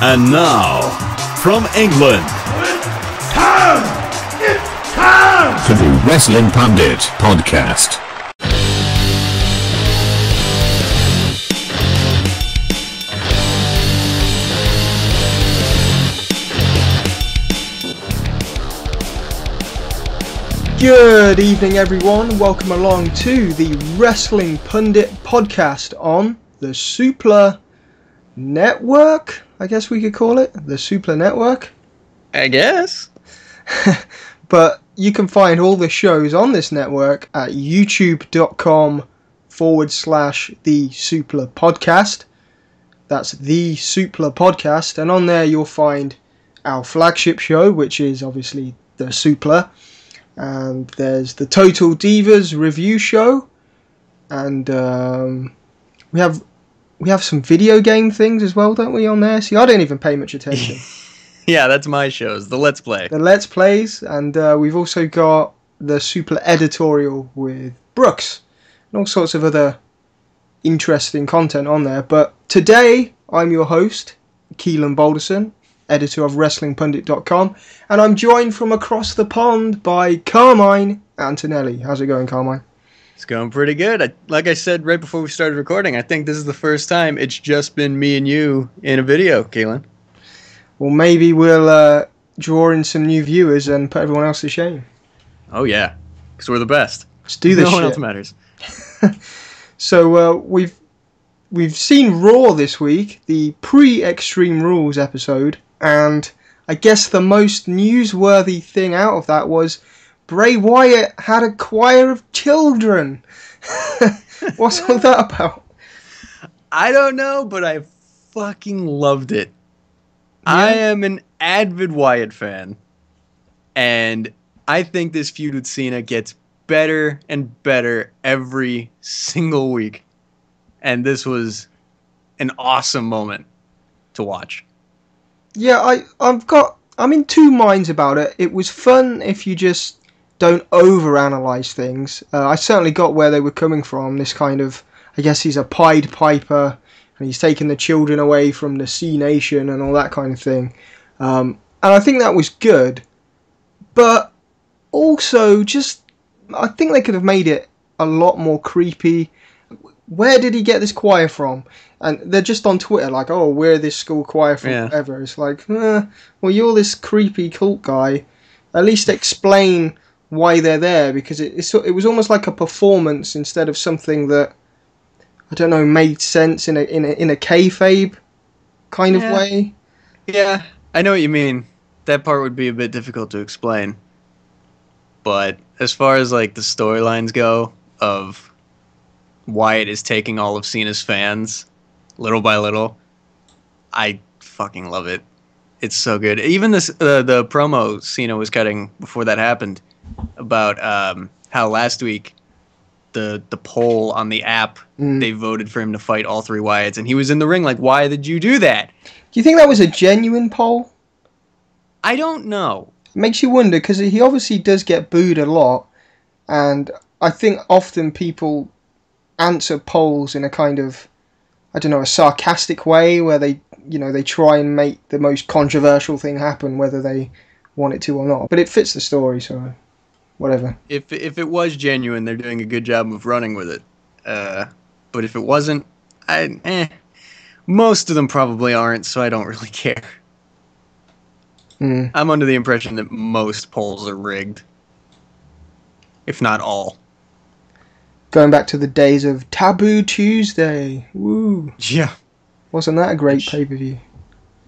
And now, from England, It's time for the Wrestling Pundit podcast. Good evening, everyone. Welcome along to the Wrestling Pundit podcast on the Supla Network. I guess we could call it the Supla Network. I guess. But you can find all the shows on this network at youtube.com/the Supla Podcast. That's the Supla Podcast. And on there you'll find our flagship show, which is obviously the Supla. And there's the Total Divas review show, and we have some video game things as well, don't we, on there? See, I don't even pay much attention. Yeah, that's my shows, the Let's Play. The Let's Plays, and we've also got the Supla editorial with Brooks, and all sorts of other interesting content on there. But today, I'm your host, Keelan Balderson, editor of WrestlingPundit.com, and I'm joined from across the pond by Carmine Antonelli. How's it going, Carmine? It's going pretty good. Like I said right before we started recording, I think this is the first time it's just been me and you in a video, Keelan. Well, maybe we'll draw in some new viewers and put everyone else to shame. Oh yeah, because we're the best. Let's do this. No one shit. else matters. So we've seen Raw this week, the pre-Extreme Rules episode. And I guess the most newsworthy thing out of that was Bray Wyatt had a choir of children. What's all that about? I don't know, but I fucking loved it. Yeah. I am an avid Wyatt fan, and I think this feud with Cena gets better and better every single week. And this was an awesome moment to watch. Yeah, I'm in two minds about it. It was fun if you just don't overanalyze things. I certainly got where they were coming from. This kind of, I guess he's a Pied Piper, and he's taking the children away from the C Nation and all that kind of thing. And I think that was good. But also, I think they could have made it a lot more creepy. Where did he get this choir from? And they're just on Twitter like, oh, we're this school choir from forever. It's like, well, you're this creepy cult guy. At least explain why they're there, because it was almost like a performance instead of something that, I don't know, made sense in a kayfabe kind of way. Yeah, I know what you mean. That part would be a bit difficult to explain. But as far as like the storylines go of Wyatt is taking all of Cena's fans little by little, I fucking love it. It's so good. Even this the promo Cena was cutting before that happened about how last week the poll on the app, they voted for him to fight all three Wyatts, and he was in the ring like, why did you do that? Do you think that was a genuine poll? I don't know. It makes you wonder, because he obviously does get booed a lot, and I think often people answer polls in a kind of, I don't know, a sarcastic way where they try and make the most controversial thing happen, whether they want it to or not. But it fits the story, so whatever. If it was genuine, they're doing a good job of running with it. But if it wasn't, most of them probably aren't, so I don't really care. I'm under the impression that most polls are rigged, if not all. Going back to the days of Taboo Tuesday. Woo. Yeah. Wasn't that a great pay-per-view?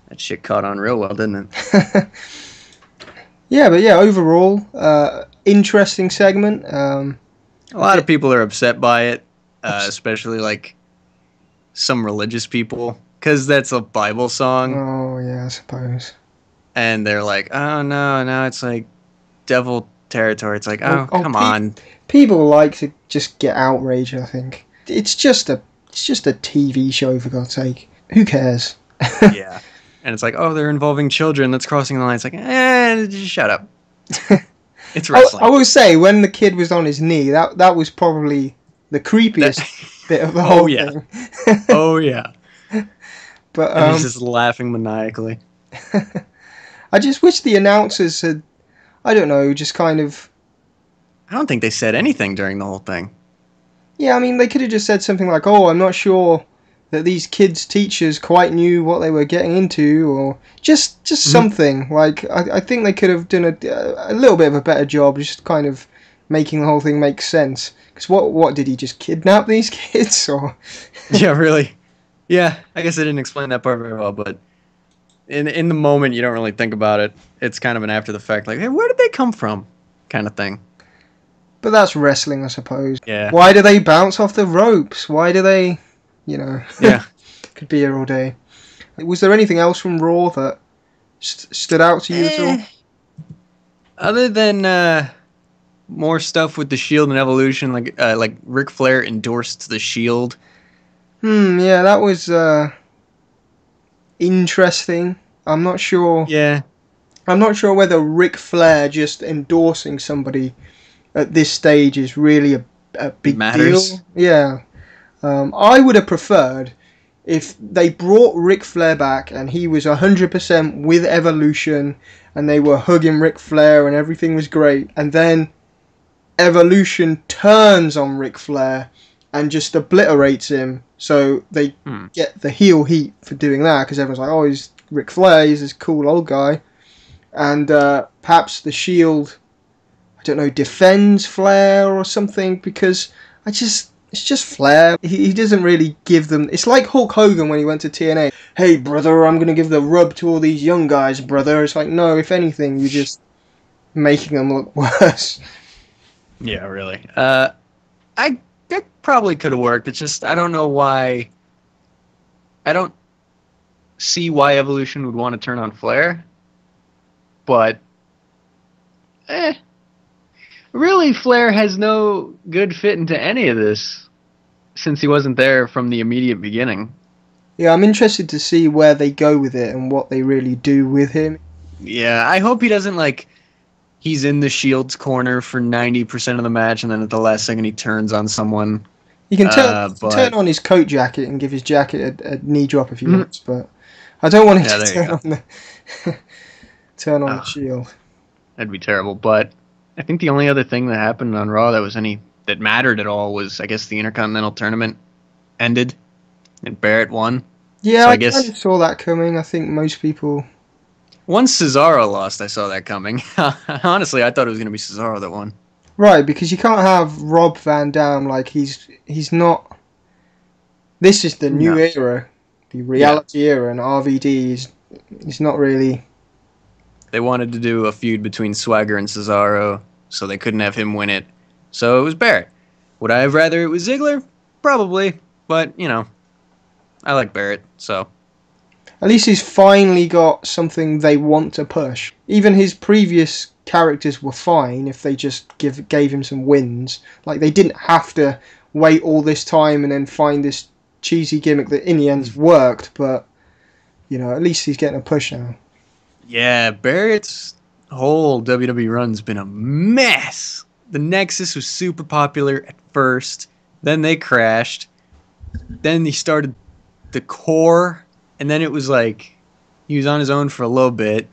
That shit caught on real well, didn't it? Yeah, but overall, interesting segment. A lot of people are upset by it, especially like some religious people, because that's a Bible song. Oh, yeah, I suppose. And they're like, oh, no, it's like devil territory. It's like, come on. People like to just get outraged, I think. It's just a TV show, for God's sake. Who cares? Yeah. And it's like, oh, they're involving children. That's crossing the line. It's like, just shut up. It's wrestling. I will say, when the kid was on his knee, that was probably the creepiest bit of the whole thing. Oh, yeah. But And he's just laughing maniacally. I just wish the announcers had, I don't know, just kind of... I don't think they said anything during the whole thing. Yeah, I mean, they could have just said something like, "Oh, I'm not sure that these kids' teachers quite knew what they were getting into," or just something. Like, I think they could have done a little bit of a better job, just kind of making the whole thing make sense. Because what did he just kidnap these kids, or? Yeah, really. Yeah, I guess I didn't explain that part very well, but in the moment you don't really think about it. It's kind of an after the fact, like, hey, where did they come from, kind of thing. But that's wrestling, I suppose. Yeah. Why do they bounce off the ropes? Why do they, you know? Yeah. Could be here all day. Was there anything else from Raw that stood out to you at all? Other than more stuff with the Shield and Evolution, like Ric Flair endorsed the Shield. Yeah, that was interesting. I'm not sure. Yeah. I'm not sure whether Ric Flair just endorsing somebody at this stage is really a big Matters. deal. Yeah. I would have preferred if they brought Ric Flair back and he was 100% with Evolution and they were hugging Ric Flair and everything was great, and then Evolution turns on Ric Flair and just obliterates him, so they get the heel heat for doing that, because everyone's like, oh, he's Ric Flair, he's this cool old guy. And perhaps the Shield, I don't know, defends Flair or something, because it's just Flair. He doesn't really give them... It's like Hulk Hogan when he went to TNA. Hey, brother, I'm going to give the rub to all these young guys, brother. It's like, no, if anything, you're just making them look worse. Yeah, really. That probably could have worked. It's just, I don't know why... I don't see why Evolution would want to turn on Flair. But... Really, Flair has no good fit into any of this, since he wasn't there from the immediate beginning. Yeah, I'm interested to see where they go with it and what they really do with him. Yeah, I hope he doesn't, like, he's in the Shield's corner for 90% of the match, and then at the last second he turns on someone. He can turn on his coat jacket and give his jacket a knee drop if he wants, but I don't want him to turn on the Shield. That'd be terrible, but I think the only other thing that happened on Raw that mattered at all was, I guess, the Intercontinental Tournament ended and Barrett won. Yeah, so I kind of saw that coming. I think most people... Once Cesaro lost, I saw that coming. Honestly, I thought it was going to be Cesaro that won. Right, because you can't have Rob Van Dam, like, he's not... This is the new era, the reality era, and RVD is not really... They wanted to do a feud between Swagger and Cesaro, so they couldn't have him win it. So it was Barrett. Would I have rather it was Ziggler? Probably, but, you know, I like Barrett, so... At least he's finally got something they want to push. Even his previous characters were fine if they just gave him some wins. Like, they didn't have to wait all this time and then find this cheesy gimmick that in the end worked, but, you know, at least he's getting a push now. Yeah, Barrett's whole WWE run's been a mess. The Nexus was super popular at first, then they crashed, then he started the Core, and then it was like he was on his own for a little bit.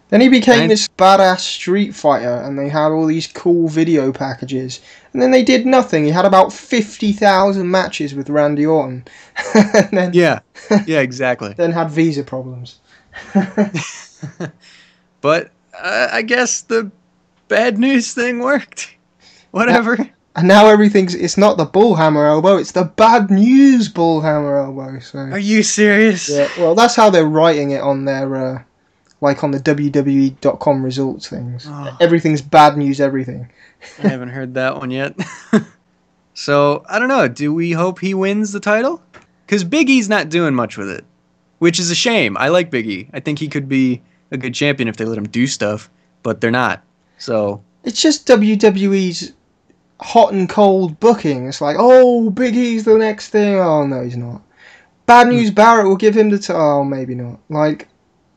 Then he became this badass street fighter, and they had all these cool video packages. And then they did nothing. He had about 50,000 matches with Randy Orton. And then, yeah, exactly. Then had visa problems. But I guess the bad news thing worked. Whatever. And now it's not the bullhammer elbow, it's the bad news bullhammer elbow. So. Are you serious? Yeah, well, that's how they're writing it on their, like on the WWE.com results things. Oh. Everything's bad news, everything. I haven't heard that one yet. So, I don't know, do we hope he wins the title? Because Big E's not doing much with it, which is a shame. I like Big E. I think he could be a good champion if they let him do stuff, but they're not. So it's just WWE's hot and cold booking. It's like, oh, Big E's the next thing. Oh, no, he's not. Bad news, Barrett will give him the oh, maybe not. Like,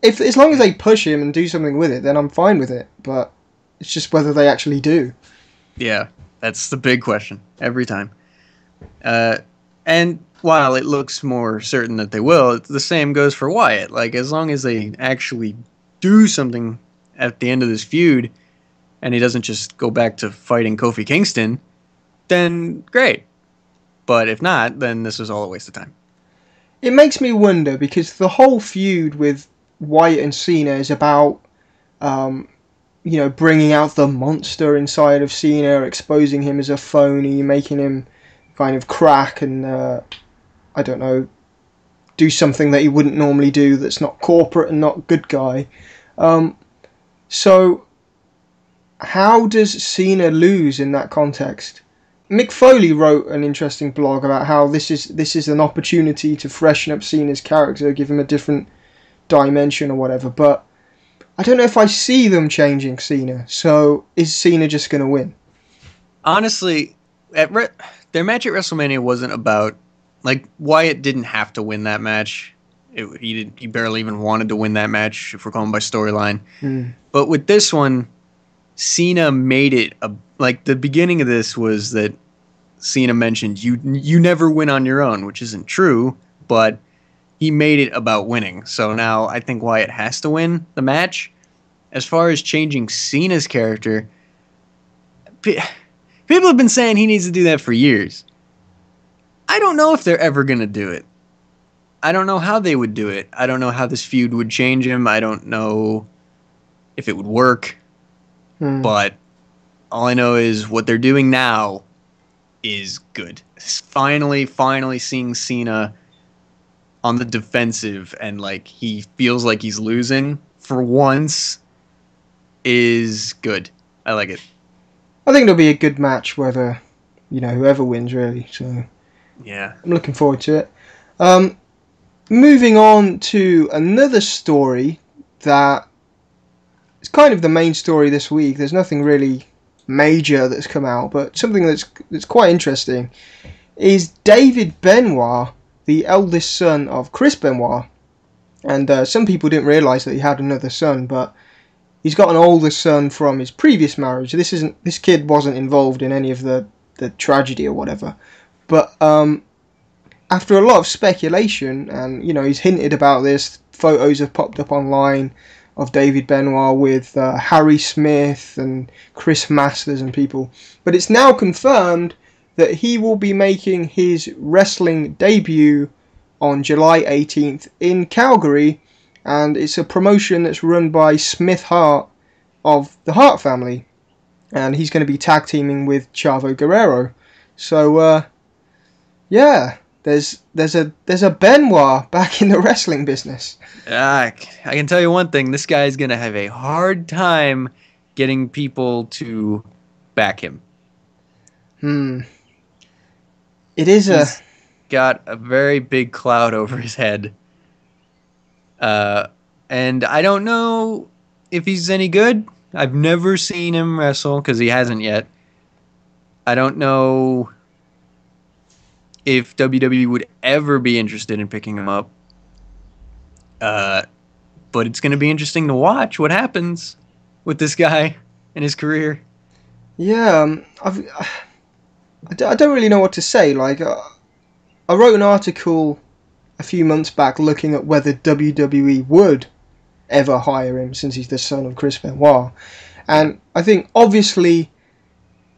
as long as they push him and do something with it, then I'm fine with it. But it's just whether they actually do. Yeah, that's the big question every time. And while it looks more certain that they will, the same goes for Wyatt. Like, as long as they actually do something at the end of this feud, and he doesn't just go back to fighting Kofi Kingston, then great. But if not, then this was all a waste of time. It makes me wonder, because the whole feud with Wyatt and Cena is about, bringing out the monster inside of Cena, exposing him as a phony, making him kind of crack and, do something that he wouldn't normally do that's not corporate and not good guy. So, how does Cena lose in that context? Mick Foley wrote an interesting blog about how this is an opportunity to freshen up Cena's character, give him a different dimension or whatever, but I don't know if I see them changing Cena. So is Cena just going to win? Honestly, their match at WrestleMania wasn't about, like, Wyatt didn't have to win that match. He barely even wanted to win that match, if we're going by storyline. But with this one, Cena made it like, the beginning of this was that Cena mentioned you never win on your own, which isn't true, but he made it about winning. So now I think Wyatt has to win the match. As far as changing Cena's character, people have been saying he needs to do that for years. I don't know if they're ever going to do it. I don't know how they would do it. I don't know how this feud would change him. I don't know if it would work. But all I know is what they're doing now is good. Finally seeing Cena on the defensive and, like, he feels like he's losing for once is good. I like it. I think it'll be a good match, whether, whoever wins, really. So yeah, I'm looking forward to it. Moving on to another story that is kind of the main story this week. There's nothing really major that's come out, but something that's quite interesting is David Benoit, the eldest son of Chris Benoit. And some people didn't realise that he had another son, but he's got an older son from his previous marriage. This kid wasn't involved in any of the tragedy or whatever. But after a lot of speculation, and he's hinted about this, photos have popped up online of David Benoit with Harry Smith and Chris Masters and people. But it's now confirmed that he will be making his wrestling debut on July 18th in Calgary, and it's a promotion that's run by Smith Hart of the Hart family, and he's going to be tag teaming with Chavo Guerrero. So there's a Benoit back in the wrestling business. I can tell you one thing: this guy's gonna have a hard time getting people to back him. He's got a very big cloud over his head. And I don't know if he's any good. I've never seen him wrestle because he hasn't yet. I don't know if WWE would ever be interested in picking him up. But it's going to be interesting to watch what happens with this guy and his career. Yeah, I don't really know what to say. Like, I wrote an article a few months back looking at whether WWE would ever hire him, since he's the son of Chris Benoit. And I think, obviously,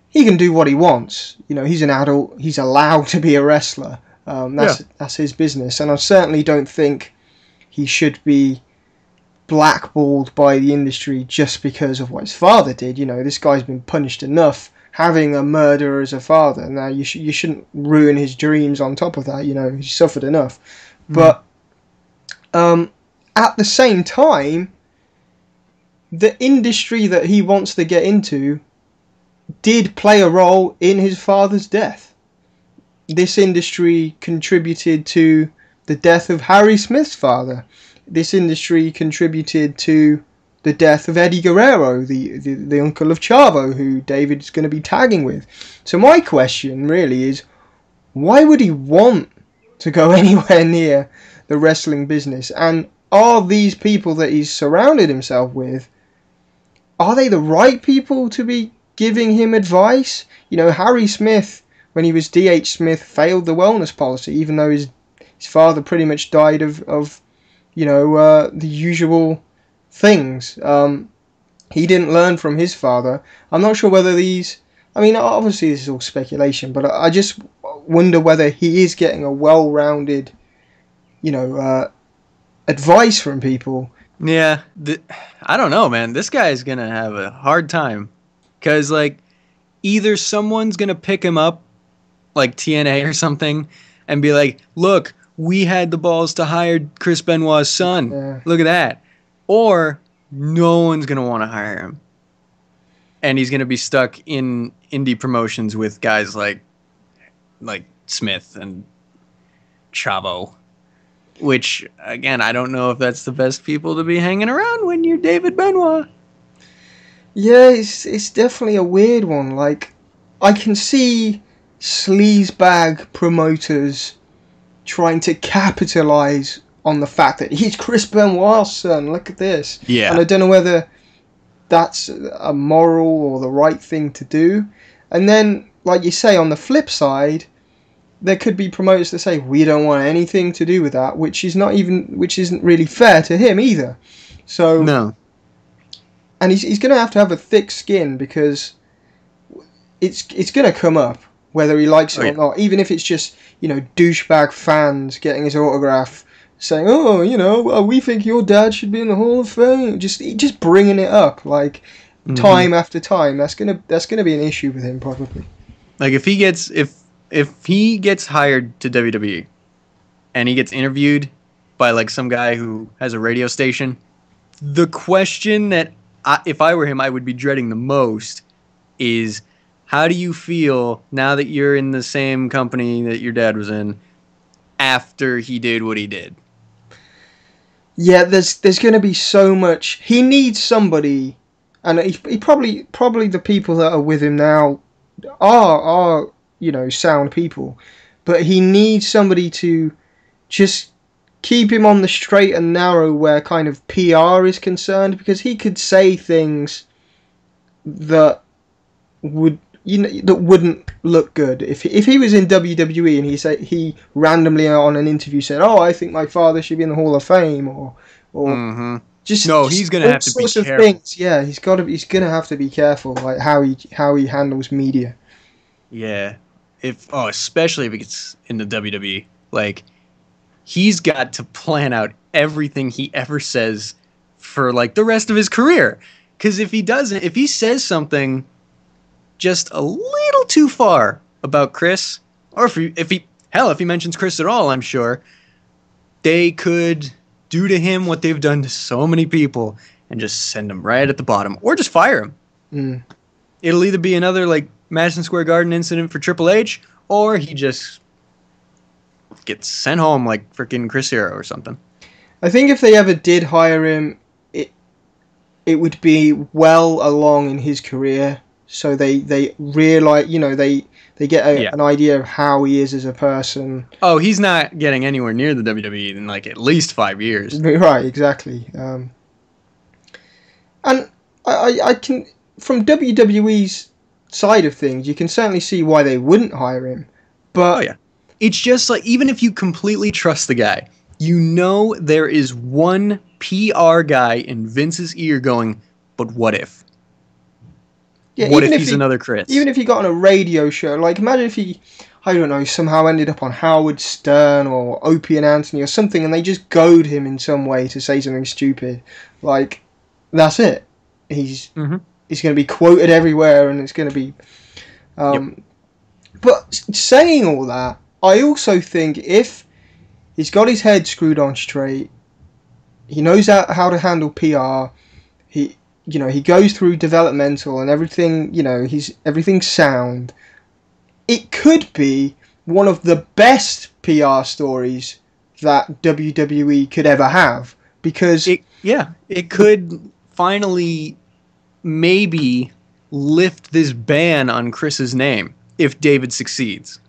he can do what he wants. He's an adult. He's allowed to be a wrestler. That's his business. And I certainly don't think he should be blackballed by the industry just because of what his father did. This guy's been punished enough having a murderer as a father. Now, you shouldn't ruin his dreams on top of that. He suffered enough. But at the same time, the industry that he wants to get into did play a role in his father's death. This industry contributed to the death of Harry Smith's father. This industry contributed to the death of Eddie Guerrero, the uncle of Chavo, who David's going to be tagging with. So my question really is, why would he want to go anywhere near the wrestling business? And are these people that he's surrounded himself with, are they the right people to be giving him advice? Harry Smith when he was D.H. Smith, failed the wellness policy, even though his father pretty much died of the usual things. He didn't learn from his father. I'm not sure whether these... I mean, obviously this is all speculation, but I just wonder whether he is getting a well-rounded, advice from people. Yeah, I don't know, man. This guy is going to have a hard time. Because, like, either someone's going to pick him up, like TNA or something, and be like, look, we had the balls to hire Chris Benoit's son. Yeah. Look at that. Or no one's going to want to hire him. And he's going to be stuck in indie promotions with guys like Smith and Chavo. Which, again, I don't know if that's the best people to be hanging around when you're David Benoit. Yeah, it's definitely a weird one. Like, I can see sleazebag promoters trying to capitalize on the fact that he's Chris Benoit's son. Look at this. Yeah. And I don't know whether that's a moral or the right thing to do. And then, like you say, on the flip side, there could be promoters that say we don't want anything to do with that, which isn't really fair to him either. So no. And he's going to have a thick skin, because it's going to come up whether he likes it or not. Even if it's just douchebag fans getting his autograph, saying, "Oh, we think your dad should be in the Hall of Fame." Just bringing it up like time after time. That's gonna be an issue with him probably. Like if he gets hired to WWE and he gets interviewed by like some guy who has a radio station, the question that if I were him I would be dreading the most is, how do you feel now that you're in the same company that your dad was in after he did what he did? Yeah, there's going to be so much. He needs somebody, and he probably the people that are with him now are sound people, but he needs somebody to just keep him on the straight and narrow where kind of PR is concerned, because he could say things that wouldn't look good if he was in WWE and he randomly on an interview said, "Oh, I think my father should be in the Hall of Fame," or he's gonna have to be careful. Things. Yeah, he's gonna have to be careful, like how he handles media. Yeah, especially if he gets in the WWE, like he's got to plan out everything he ever says for like the rest of his career. Because if he says something just a little too far about Chris, or if he mentions Chris at all, I'm sure they could do to him what they've done to so many people and just send him right at the bottom, or just fire him. It'll either be another like Madison Square Garden incident for Triple H, or he just gets sent home like freaking Chris Hero or something. I think if they ever did hire him, it would be well along in his career. So they realize, they get an idea of how he is as a person. Oh, he's not getting anywhere near the WWE in like at least 5 years. Right, exactly. And I can, from WWE's side of things, you can certainly see why they wouldn't hire him. But it's just like, even if you completely trust the guy, there is one PR guy in Vince's ear going, but what if? Yeah, what if he's another Chris? Even if he got on a radio show, like imagine if he, I don't know, somehow ended up on Howard Stern or Opie and Anthony or something, and they just goad him in some way to say something stupid. Like, that's it. He's going to be quoted everywhere, and it's going to be... But saying all that, I also think if he's got his head screwed on straight, he knows how to handle PR, he goes through developmental and everything, everything's sound. It could be one of the best PR stories that WWE could ever have, because it could finally maybe lift this ban on Chris's name if David succeeds.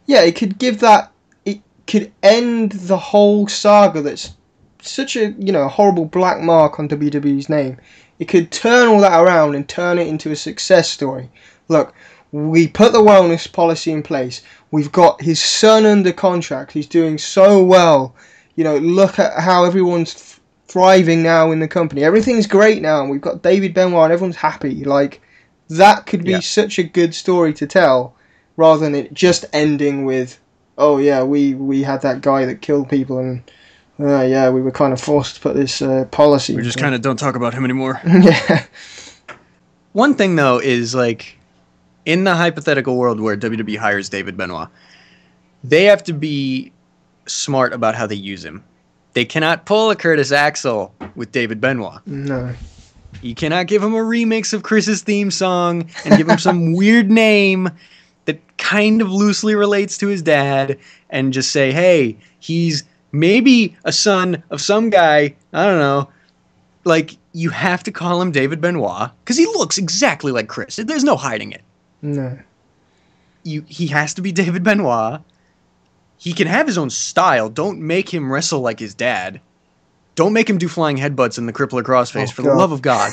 Yeah, it could end the whole saga that's such a horrible black mark on WWE's name. It could turn all that around and turn it into a success story. Look, We put the wellness policy in place. We've got his son under contract. He's doing so well. Look at how everyone's thriving now in the company. Everything's great now, and we've got David Benoit, and everyone's happy. Like, that could be such a good story to tell, rather than it just ending with, oh yeah, we had that guy that killed people, and we were kind of forced to put this policy. We just kind of don't talk about him anymore. Yeah. One thing though is, like, in the hypothetical world where WWE hires David Benoit, they have to be smart about how they use him. They cannot pull a Curtis Axel with David Benoit. No. You cannot give him a remix of Chris's theme song and give him some weird name that kind of loosely relates to his dad and just say, hey, he's maybe a son of some guy. I don't know. Like, you have to call him David Benoit because he looks exactly like Chris. There's no hiding it. No. He has to be David Benoit. He can have his own style. Don't make him wrestle like his dad. Don't make him do flying headbutts in the crippler crossface, for the love of God.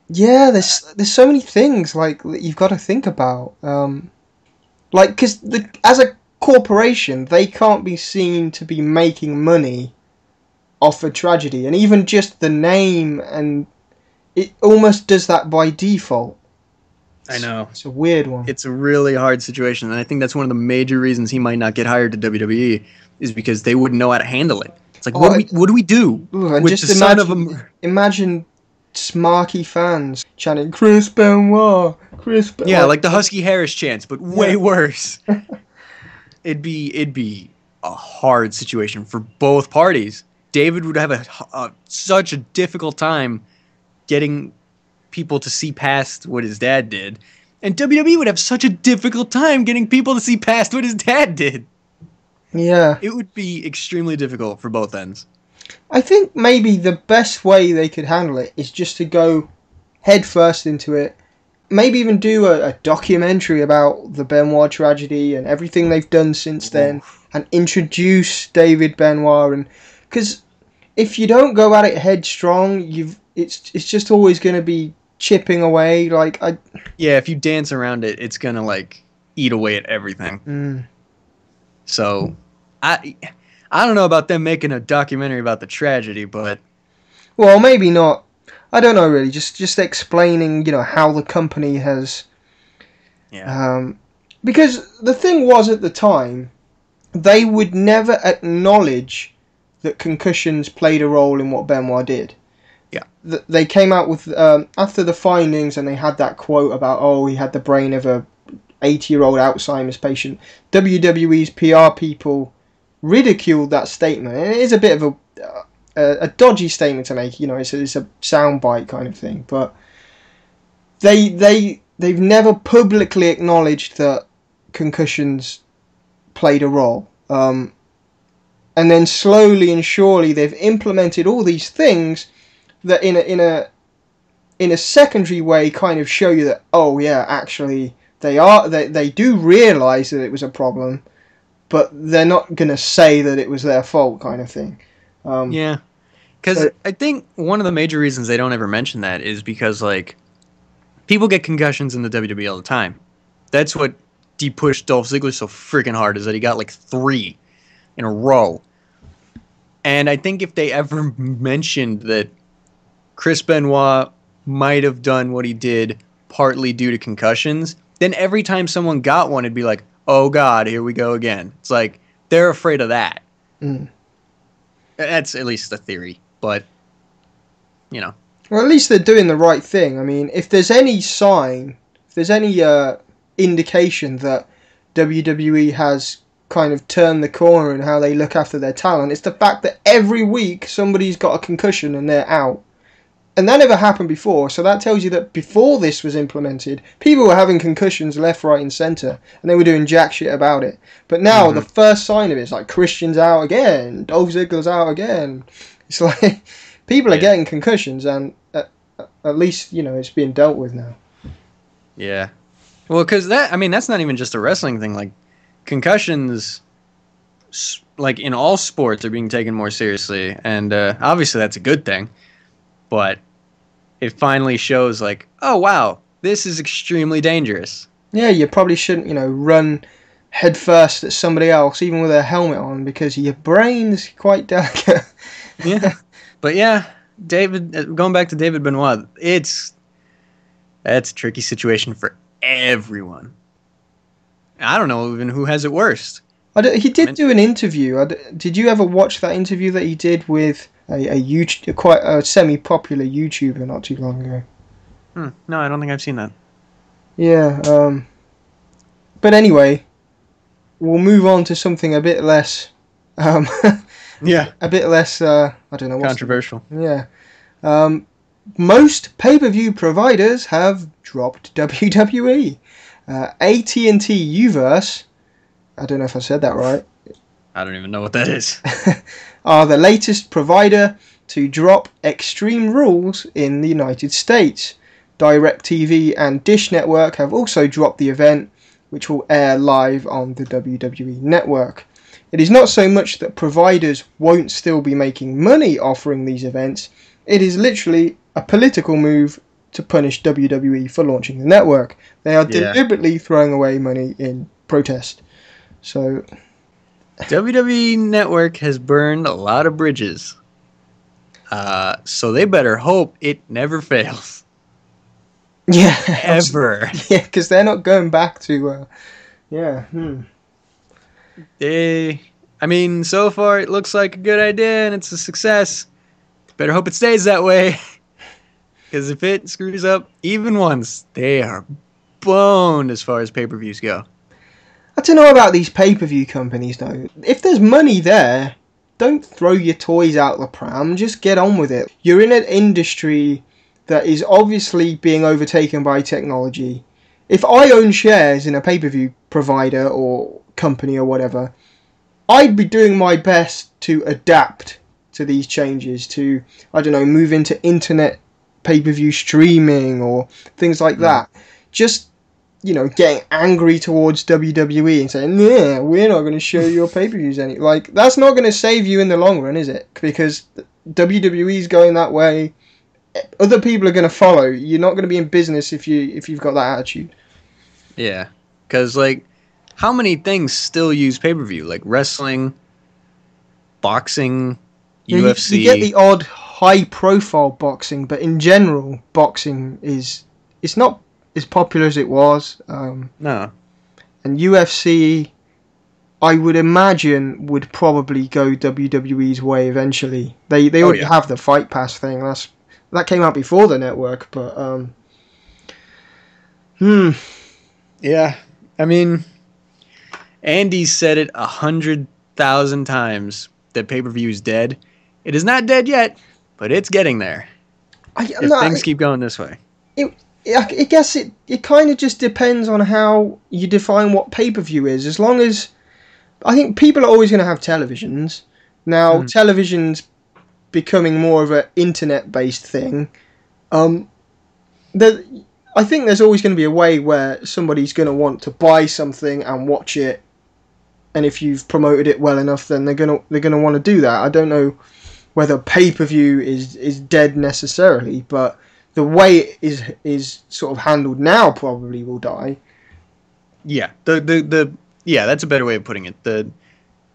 Yeah, there's so many things like that you've got to think about. Because as a corporation, they can't be seen to be making money off a tragedy, and even just the name, and it almost does that by default. I know. It's a weird one. It's a really hard situation, and I think that's one of the major reasons he might not get hired to WWE is because they wouldn't know how to handle it. It's like, what do we do and with just the son of a... Imagine smarky fans chanting, Chris Benoit, Chris Benoit. Yeah, like the Husky Harris chants, but way worse. It'd be a hard situation for both parties. David would have such a difficult time getting people to see past what his dad did, and WWE would have such a difficult time getting people to see past what his dad did. Yeah. It would be extremely difficult for both ends. I think maybe the best way they could handle it is just to go head first into it. Maybe even do a documentary about the Benoit tragedy and everything they've done since then, and introduce David Benoit. And because if you don't go at it headstrong, it's just always going to be chipping away. Yeah, if you dance around it, it's gonna like eat away at everything. So I don't know about them making a documentary about the tragedy, but well, maybe not. I don't know really. Just explaining, how the company has. Yeah. Because the thing was at the time, they would never acknowledge that concussions played a role in what Benoit did. Yeah. They came out with after the findings, and they had that quote about, he had the brain of a 80-year-old Alzheimer's patient. WWE's PR people ridiculed that statement, and it is a bit of a dodgy statement to make. It's a soundbite kind of thing, but they've never publicly acknowledged that concussions played a role. And then slowly and surely they've implemented all these things that in a secondary way kind of show you that, actually they do realise that it was a problem, but they're not going to say that it was their fault kind of thing. Yeah, because I think one of the major reasons they don't ever mention that is because, like, people get concussions in the WWE all the time. That's what pushed Dolph Ziggler so freaking hard, is that he got like 3 in a row. And I think if they ever mentioned that Chris Benoit might have done what he did partly due to concussions, then every time someone got one, it'd be like, oh God, here we go again. It's like, they're afraid of that. That's at least a theory, but, Well, at least they're doing the right thing. I mean, if there's any sign, if there's any indication that WWE has kind of turned the corner in how they look after their talent, it's the fact that every week somebody's got a concussion and they're out. And that never happened before, so that tells you that before this was implemented, people were having concussions left, right and centre, and they were doing jack shit about it. But now, the first sign of it is like, Christian's out again, Dolph Ziggler's out again. It's like, people are getting concussions, and at least, it's being dealt with now. Yeah. Well, because that's not even just a wrestling thing. Like, concussions, like, in all sports are being taken more seriously, and obviously that's a good thing. But it finally shows, like, oh, wow, this is extremely dangerous. Yeah, you probably shouldn't, run head first at somebody else, even with a helmet on, because your brain's quite delicate. Yeah. But yeah, going back to David Benoit, that's a tricky situation for everyone. I don't know even who has it worst. He did do an interview. Did you ever watch that interview that he did with quite a semi-popular YouTuber not too long ago? No, I don't think I've seen that. Yeah. But anyway, we'll move on to something a bit less. Yeah. A bit less. I don't know. Controversial. Yeah. Most pay-per-view providers have dropped WWE. AT&T Uverse, I don't know if I said that right, I don't even know what that is. are the latest provider to drop Extreme Rules in the United States. DirecTV and Dish Network have also dropped the event, which will air live on the WWE Network. It is not so much that providers won't still be making money offering these events, it is literally a political move to punish WWE for launching the network. They are deliberately throwing away money in protest. So, WWE Network has burned a lot of bridges. So they better hope it never fails. Yeah. Ever. Yeah, because they're not going back to... So far it looks like a good idea and it's a success. Better hope it stays that way. Because if it screws up even once, they are boned as far as pay-per-views go. I don't know about these pay-per-view companies, though. If there's money there, don't throw your toys out the pram. Just get on with it. You're in an industry that is obviously being overtaken by technology. If I own shares in a pay-per-view provider or company or whatever, I'd be doing my best to adapt to these changes, to, I don't know, move into internet pay-per-view streaming or things like that. Just, getting angry towards WWE and saying, yeah, we're not going to show your pay-per-views any. Like, that's not going to save you in the long run, is it? Because WWE's going that way. Other people are going to follow. You're not going to be in business if you've got that attitude. Yeah, because, how many things still use pay-per-view? Like wrestling, boxing, UFC. You get the odd high-profile boxing, but in general, boxing it's not as popular as it was. No. And UFC, I would imagine, would probably go WWE's way eventually. They already have the Fight Pass thing. That came out before the network, but Yeah, Andy's said it 100,000 times that pay-per-view is dead. It is not dead yet, but it's getting there. If things keep going this way. I guess it kind of just depends on how you define what pay-per-view is. As long as... I think people are always going to have televisions. Now, television's becoming more of an internet-based thing. I think there's always going to be a way where somebody's going to want to buy something and watch it, and if you've promoted it well enough, then they're going to want to do that. I don't know whether pay-per-view is dead necessarily, but the way it is sort of handled now probably will die. Yeah, that's a better way of putting it. The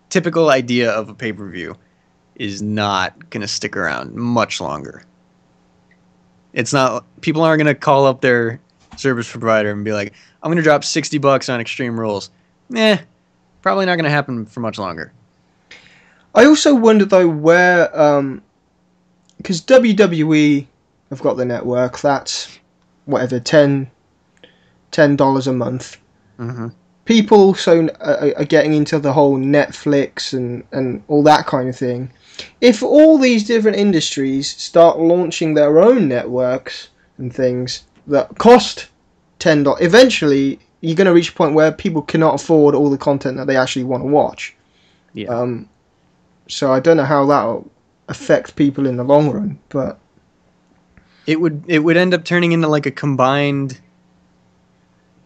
typical idea of a pay-per-view is not going to stick around much longer. It's not, people aren't going to call up their service provider and be like, I'm going to drop $60 on Extreme Rules. Probably not going to happen for much longer. I also wonder though where, because WWE have got the network, that's whatever, $10 a month. Mm-hmm. People also are getting into the whole Netflix and all that kind of thing. If all these different industries start launching their own networks and things that cost $10, eventually you're going to reach a point where people cannot afford all the content that they actually want to watch. Yeah. So I don't know how that'll affect people in the long run, but it would end up turning into like a combined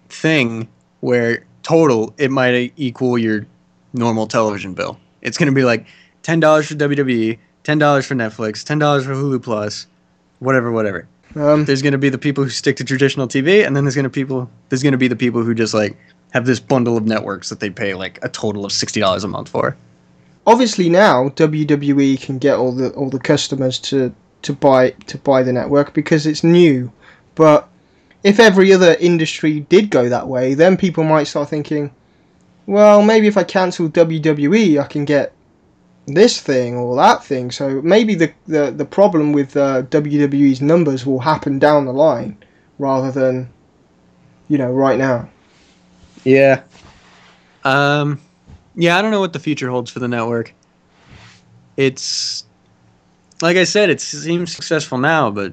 thing where total it might equal your normal television bill. It's going to be like $10 for WWE, $10 for Netflix, $10 for Hulu Plus, whatever. There's going to be the people who stick to traditional TV, and then there's going to be the people who just like have this bundle of networks that they pay like a total of $60 a month for. Obviously now WWE can get all the customers to buy the network because it's new. But if every other industry did go that way, then people might start thinking, well, maybe if I cancel WWE, I can get this thing or that thing. So maybe the problem with WWE's numbers will happen down the line rather than, right now. Yeah. Yeah, I don't know what the future holds for the network. It's, like I said, it seems successful now, but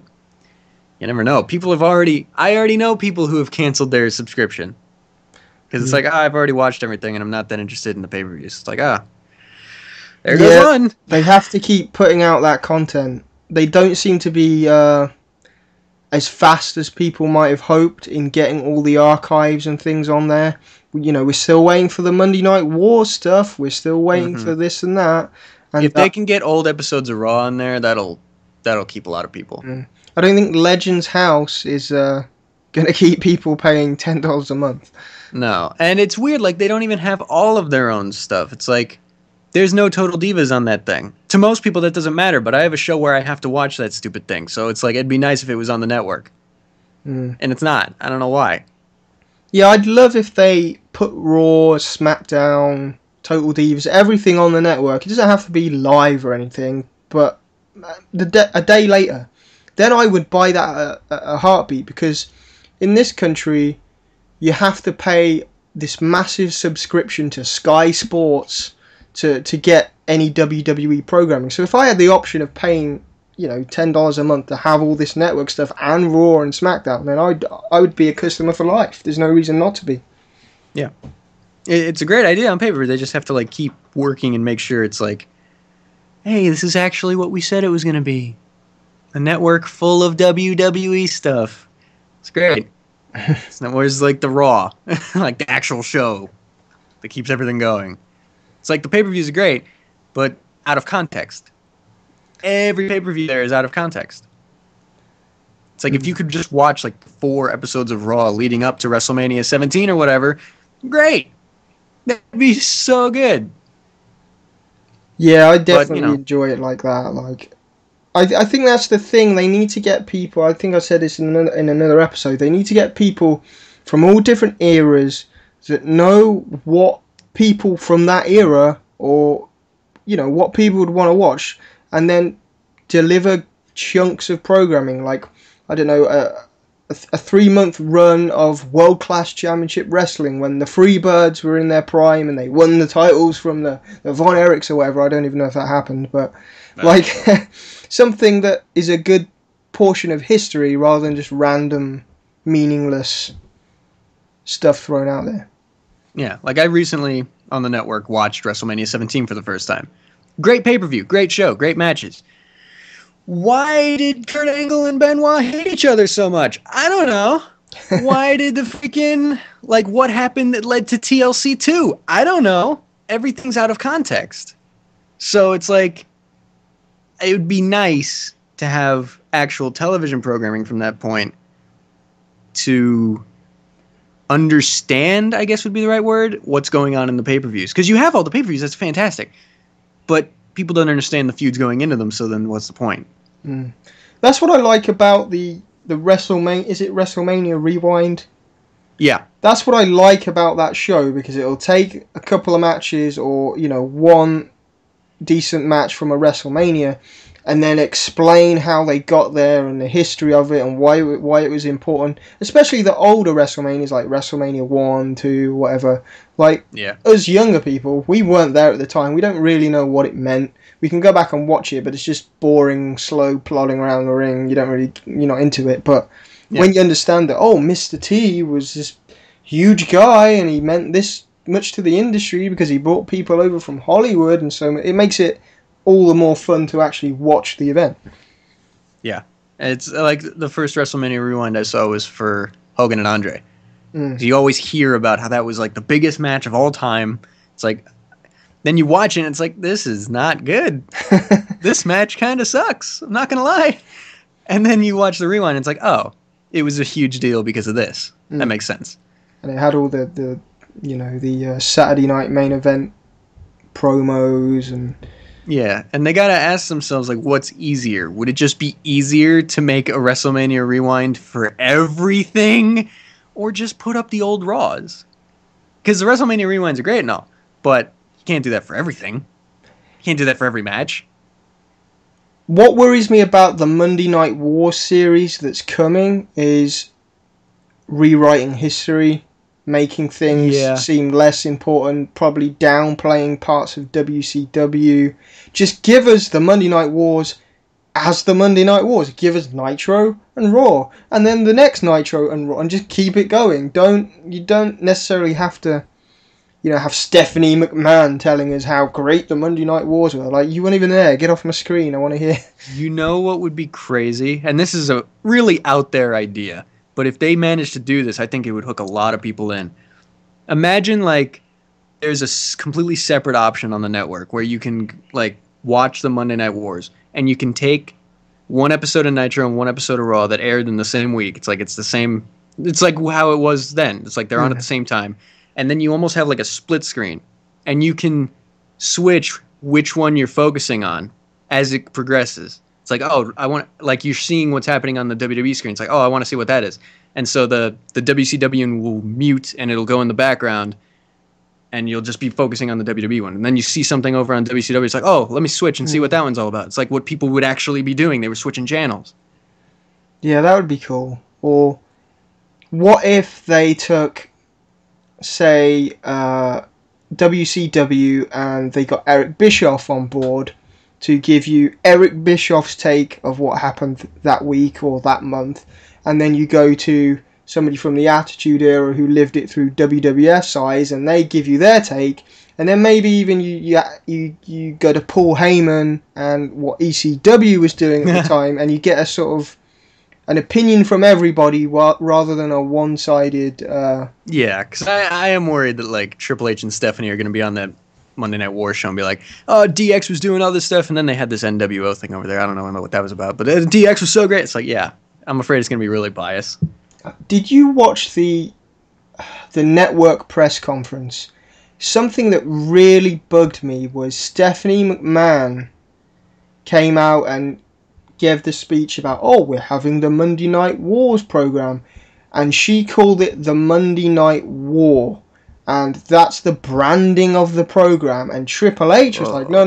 you never know. I already know people who have canceled their subscription. Because it's like, I've already watched everything and I'm not that interested in the pay-per-views. It's like, there goes one. They have to keep putting out that content. They don't seem to be as fast as people might have hoped in getting all the archives and things on there. We're still waiting for the Monday Night War stuff. We're still waiting for this and that. And if they can get old episodes of Raw on there, that'll keep a lot of people. I don't think Legends House is going to keep people paying $10 a month. No, and it's weird. Like they don't even have all of their own stuff. It's like there's no Total Divas on that thing. To most people, that doesn't matter. But I have a show where I have to watch that stupid thing. So it's like it'd be nice if it was on the network, and it's not. I don't know why. Yeah, I'd love if they put Raw, SmackDown, Total Divas, everything on the network. It doesn't have to be live or anything, but a day later, then I would buy that a heartbeat, because in this country, you have to pay this massive subscription to Sky Sports to get any WWE programming. So if I had the option of paying, $10 a month to have all this network stuff and Raw and SmackDown, then I would be a customer for life. There's no reason not to be. Yeah. It's a great idea on paper. They just have to like keep working and make sure it's like, hey, this is actually what we said it was going to be. A network full of WWE stuff. It's great. It's not where's like the Raw, like the actual show that keeps everything going. It's like the pay-per-views are great, but out of context. Every pay-per-view there is out of context. It's like if you could just watch like 4 episodes of Raw leading up to WrestleMania 17 or whatever, great. That'd be so good. Yeah, I definitely enjoy it like that. Like, I think that's the thing. They need to get people. I think I said this in another episode. They need to get people from all different eras that know what people from that era, or what people would want to watch, and then deliver chunks of programming. Like, I don't know, a 3-month run of World Class Championship Wrestling when the Freebirds were in their prime and they won the titles from the Von Erichs or whatever. I don't even know if that happened, but like something that is a good portion of history rather than just random, meaningless stuff thrown out there. Yeah, like I recently on the network watched WrestleMania 17 for the first time. Great pay-per-view, great show, great matches. Why did Kurt Angle and Benoit hate each other so much? I don't know. Why did the freaking, like, what happened that led to TLC 2? I don't know. Everything's out of context. So it's like, it would be nice to have actual television programming from that point to understand, I guess would be the right word, what's going on in the pay-per-views. Because you have all the pay-per-views, that's fantastic. But people don't understand the feuds going into them, so then what's the point? That's what I like about the WrestleMania. Is it WrestleMania Rewind? Yeah. That's what I like about that show, because it'll take a couple of matches or, one decent match from a WrestleMania and then explain how they got there and the history of it and why it was important. Especially the older WrestleManias, like WrestleMania 1, 2, whatever. Like, us younger people, we weren't there at the time. We don't really know what it meant. We can go back and watch it, but it's just boring, slow plodding around the ring. You're not into it. But when you understand that, Mr. T was this huge guy and he meant this much to the industry because he brought people over from Hollywood, and so it makes it all the more fun to actually watch the event. Yeah. It's like the first WrestleMania Rewind I saw was for Hogan and Andre. You always hear about how that was like the biggest match of all time. It's like, then you watch it and it's like, this is not good. This match kind of sucks. I'm not going to lie. And then you watch the rewind, and it's like, oh, it was a huge deal because of this. That makes sense. And it had all the Saturday night main event promos and... Yeah, and they gotta ask themselves, like, what's easier? Would it just be easier to make a WrestleMania rewind for everything? Or just put up the old Raws? Because the WrestleMania rewinds are great and all, but you can't do that for everything. You can't do that for every match. What worries me about the Monday Night War series that's coming is rewriting history, making things seem less important, probably downplaying parts of WCW. Just give us the Monday Night Wars as the Monday Night Wars. Give us Nitro and Raw, and then the next Nitro and Raw, and just keep it going. You don't necessarily have to, have Stephanie McMahon telling us how great the Monday Night Wars were. Like, you weren't even there. Get off my screen. I want to hear. You know what would be crazy? And this is a really out there idea, but if they managed to do this, I think it would hook a lot of people in. Imagine, like, there's a completely separate option on the network where you can, like, watch the Monday Night Wars, and you can take one episode of Nitro and one episode of Raw that aired in the same week. It's like it's the same. It's like how it was then. It's like they're on at the same time, and then you almost have like a split screen, and you can switch which one you're focusing on as it progresses. It's like, oh, I want, like, you're seeing what's happening on the WWE screen. It's like, oh, I want to see what that is. And so the WCW will mute and it'll go in the background, and you'll just be focusing on the WWE one. And then you see something over on WCW. It's like, oh, let me switch and see what that one's all about. It's like what people would actually be doing. They were switching channels. Yeah, that would be cool. Or what if they took, say, WCW and they got Eric Bischoff on board to give you Eric Bischoff's take of what happened that week or that month, and then you go to somebody from the Attitude Era who lived it through WWF's eyes, and they give you their take, and then maybe even you go to Paul Heyman and what ECW was doing at the time, and you get a sort of an opinion from everybody rather than a one-sided... Yeah, because I am worried that, like, Triple H and Stephanie are going to be on that Monday Night War show and be like, oh, DX was doing all this stuff, and then they had this NWO thing over there. I don't know what that was about, but DX was so great. It's like, yeah, I'm afraid it's going to be really biased. Did you watch the network press conference? Something that really bugged me was Stephanie McMahon came out and gave the speech about, oh, we're having the Monday Night Wars program, and she called it the Monday Night War, and that's the branding of the program. And Triple H was like, no,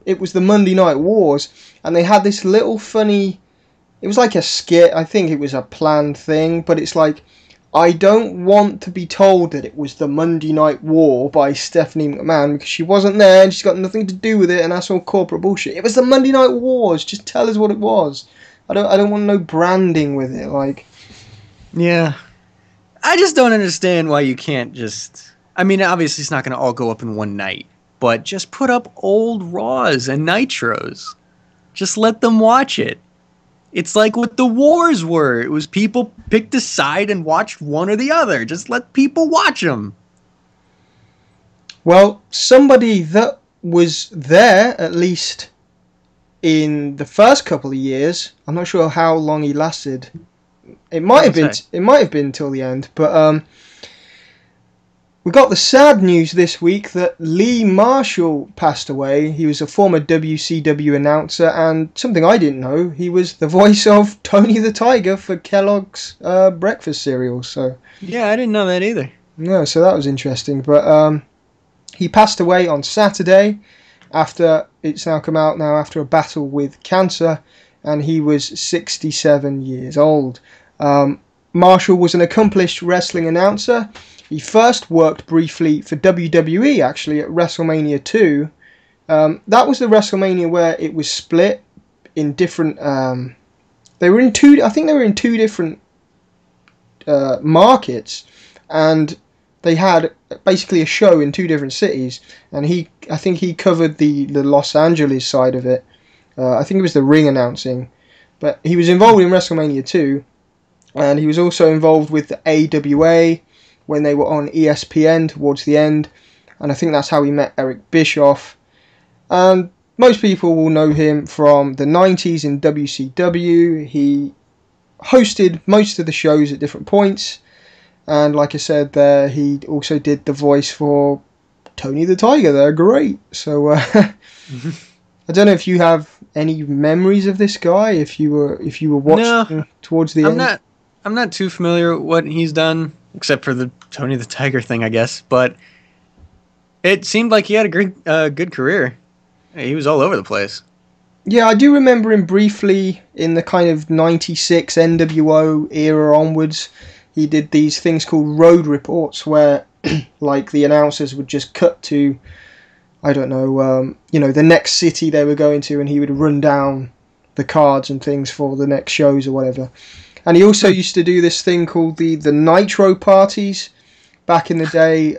it was the Monday Night Wars, and they had this little funny, it was like a skit. I think it was a planned thing, but it's like, I don't want to be told that it was the Monday Night War by Stephanie McMahon, because she wasn't there and she's got nothing to do with it, and that's all corporate bullshit. It was the Monday Night Wars. Just tell us what it was. I don't want no branding with it. Like, yeah, I just don't understand why you can't just. I mean, obviously it's not going to all go up in one night, but just put up old Raws and Nitros. Just let them watch it. It's like what the wars were. It was people picked a side and watched one or the other. Just let people watch them. Well, somebody that was there, at least in the first couple of years, I'm not sure how long he lasted. It might have been till the end, but we got the sad news this week that Lee Marshall passed away. He was a former WCW announcer, and something I didn't know, he was the voice of Tony the Tiger for Kellogg's breakfast cereal. So yeah, I didn't know that either. No, so that was interesting. But he passed away on Saturday after, it's now come out now, after a battle with cancer, and he was 67 years old. Marshall was an accomplished wrestling announcer. He first worked briefly for WWE, actually, at WrestleMania 2. That was the WrestleMania where it was split in different... I think they were in two different markets, and they had basically a show in two different cities, and I think he covered the Los Angeles side of it. I think it was the ring announcing, but he was involved in WrestleMania 2, and he was also involved with the AWA when they were on ESPN towards the end, and I think that's how he met Eric Bischoff. And most people will know him from the 90s in WCW. He hosted most of the shows at different points. And like I said there, he also did the voice for Tony the Tiger. They're great. So I don't know if you have any memories of this guy, if you were watching towards the end. I'm not too familiar with what he's done, except for the Tony the Tiger thing, I guess. But it seemed like he had a good career. He was all over the place. Yeah, I do remember him briefly in the kind of 96 NWO era onwards. He did these things called road reports where like the announcers would just cut to, I don't know, the next city they were going to, and he would run down the cards and things for the next shows or whatever. And he also used to do this thing called the Nitro parties back in the day.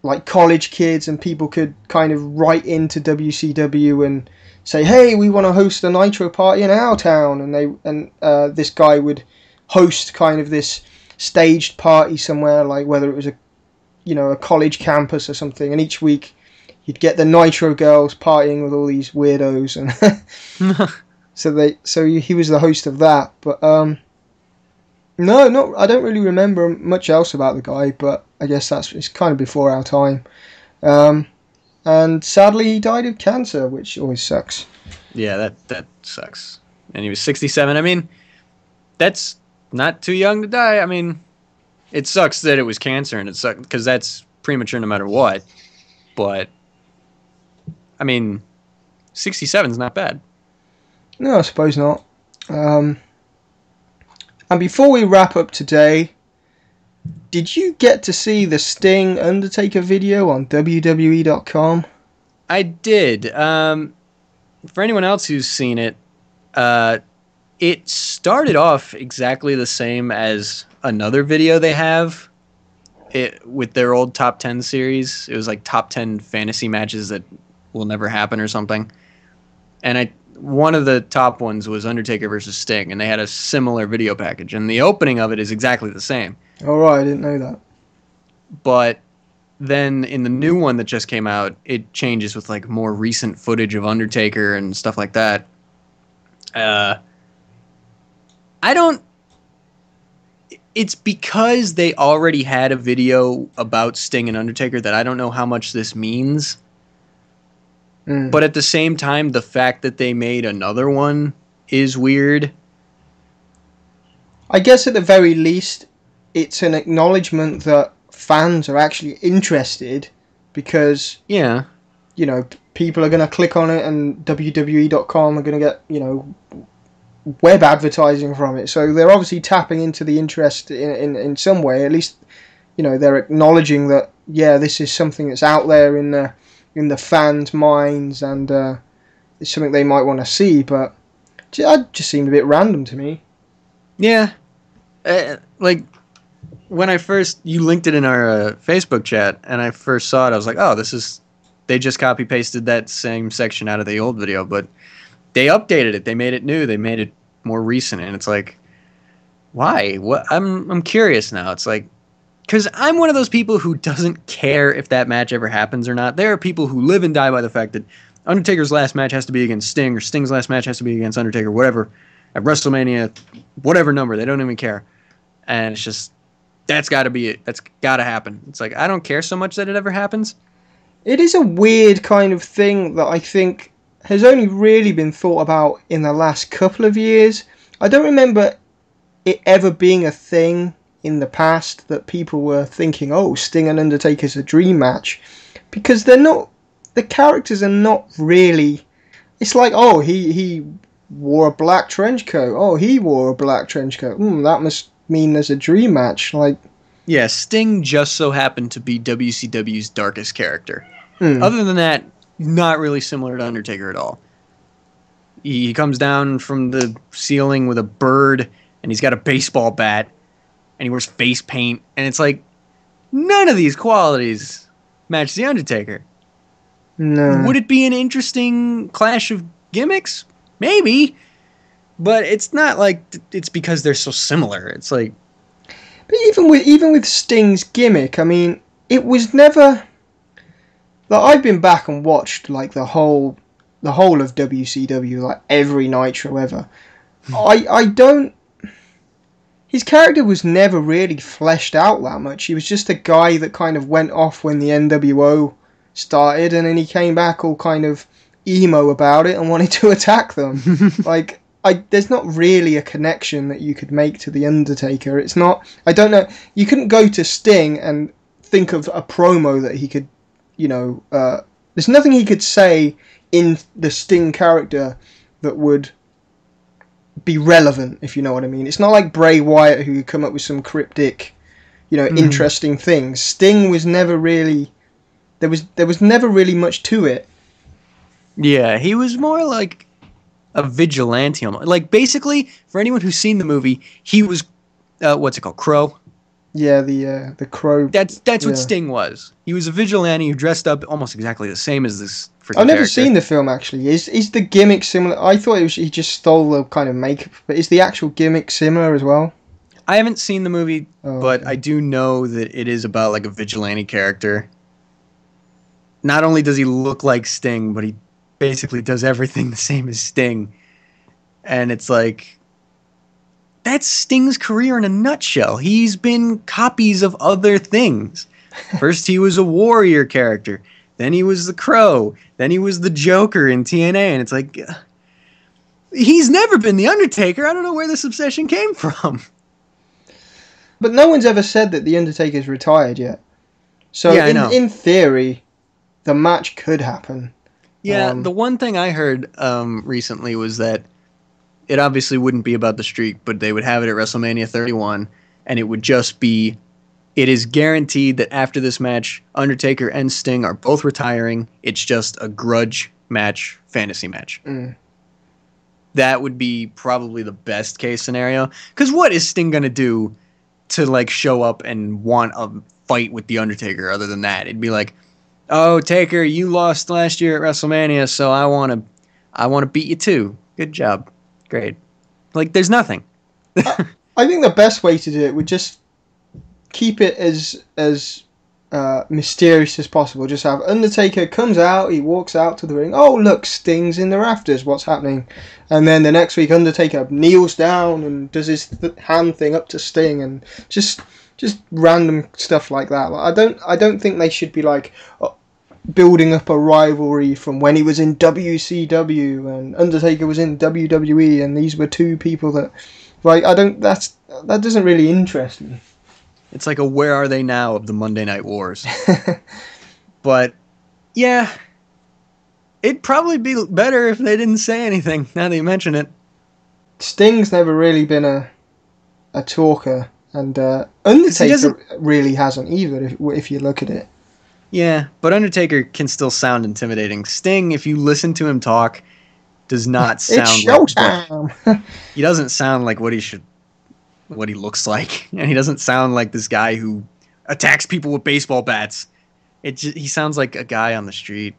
Like college kids and people could kind of write into WCW and say, "Hey, we want to host a Nitro party in our town," and this guy would host kind of this staged party somewhere, like whether it was a college campus or something, and each week you'd get the Nitro girls partying with all these weirdos, and so he was the host of that. But no, I don't really remember much else about the guy, but I guess it's kind of before our time. And sadly, he died of cancer, which always sucks. Yeah, that sucks. And he was 67. I mean, that's not too young to die. I mean, it sucks that it was cancer, and it sucks because that's premature no matter what. But, I mean, 67 is not bad. No, I suppose not. And before we wrap up today, did you get to see the Sting Undertaker video on WWE.com? I did. For anyone else who's seen it, it started off exactly the same as another video they have with their old top 10 series. It was like top 10 fantasy matches that will never happen or something. And one of the top ones was Undertaker versus Sting, and they had a similar video package. And the opening of it is exactly the same. All right, I didn't know that. But then in the new one that just came out, it changes with like more recent footage of Undertaker and stuff like that. It's because they already had a video about Sting and Undertaker that I don't know how much this means. But at the same time, the fact that they made another one is weird. I guess at the very least, it's an acknowledgement that fans are actually interested because, people are going to click on it and WWE.com are going to get, web advertising from it. So they're obviously tapping into the interest in some way. At least, they're acknowledging that, this is something that's out there in the fans' minds, and it's something they might want to see, but it just seemed a bit random to me. Yeah. Like, when you linked it in our Facebook chat, and I first saw it, I was like, oh, they just copy-pasted that same section out of the old video, but they updated it, they made it new, they made it more recent, and it's like, why? What? I'm curious now. It's like, because I'm one of those people who doesn't care if that match ever happens or not. There are people who live and die by the fact that Undertaker's last match has to be against Sting, or Sting's last match has to be against Undertaker, whatever, at WrestleMania, whatever number. They don't even care. And it's just, that's got to be it. That's got to happen. It's like, I don't care so much that it ever happens. It is a weird kind of thing that I think has only really been thought about in the last couple of years. I don't remember it ever being a thing in the past that people were thinking, oh, Sting and Undertaker's a dream match, because the characters are not really, it's like, oh, he wore a black trench coat, oh, he wore a black trench coat, that must mean there's a dream match. Like, yeah, Sting just so happened to be WCW's darkest character. Other than that, not really similar to Undertaker at all. He comes down from the ceiling with a bird, and he's got a baseball bat, and he wears face paint, and it's like, none of these qualities match the Undertaker. No. Would it be an interesting clash of gimmicks? Maybe. But it's not like it's because they're so similar. It's like... But even with Sting's gimmick, I mean, it was never... Like, I've been back and watched like the whole of WCW, like every Nitro ever. I don't. His character was never really fleshed out that much. He was just a guy that kind of went off when the NWO started, and then he came back all kind of emo about it and wanted to attack them. Like, there's not really a connection that you could make to the Undertaker. It's not. I don't know. You couldn't go to Sting and think of a promo that he could, there's nothing he could say in the Sting character that would be relevant, if you know what I mean. It's not like Bray Wyatt, who could come up with some cryptic, interesting things. Sting was never really. There was never really much to it. Yeah, he was more like a vigilante. Like, basically, for anyone who's seen the movie, he was, what's it called, Crow? Yeah, the Crow. That's what Sting was. He was a vigilante who dressed up almost exactly the same as this freaking I've never character. seen the film, actually. Is the gimmick similar? I thought he just stole the kind of makeup, but is the actual gimmick similar as well? I haven't seen the movie, but I do know that it is about like a vigilante character. Not only does he look like Sting, but he basically does everything the same as Sting. And it's like, that's Sting's career in a nutshell. He's been copies of other things. First he was a warrior character. Then he was the Crow. Then he was the Joker in TNA. And it's like, he's never been the Undertaker. I don't know where this obsession came from. But no one's ever said that the Undertaker's retired yet. So Yeah, I know. in theory, the match could happen. Yeah, the one thing I heard recently was that it obviously wouldn't be about the streak, but they would have it at WrestleMania 31, and it would just be, it is guaranteed that after this match, Undertaker and Sting are both retiring. It's just a grudge match, fantasy match. That would be probably the best case scenario. Because what is Sting going to do to like show up and want a fight with the Undertaker other than that? It'd be like, oh, Taker, you lost last year at WrestleMania, so I want to beat you too. Good job. Great. Like, there's nothing. I think the best way to do it would just keep it as mysterious as possible. Just have Undertaker comes out, he walks out to the ring. Oh, look, Sting's in the rafters. What's happening? And then the next week, Undertaker kneels down and does his hand thing up to Sting, and just random stuff like that. Like, I don't think they should be like building up a rivalry from when he was in WCW and Undertaker was in WWE, and these were two people that, like, that doesn't really interest me. It's like a where are they now of the Monday Night Wars. But, yeah, it'd probably be better if they didn't say anything, now that you mention it. Sting's never really been a talker, and Undertaker really hasn't either, if you look at it. Yeah, but Undertaker can still sound intimidating. Sting, if you listen to him talk, does not sound it's showtime. He doesn't sound like what he looks like, and he doesn't sound like this guy who attacks people with baseball bats. He sounds like a guy on the street.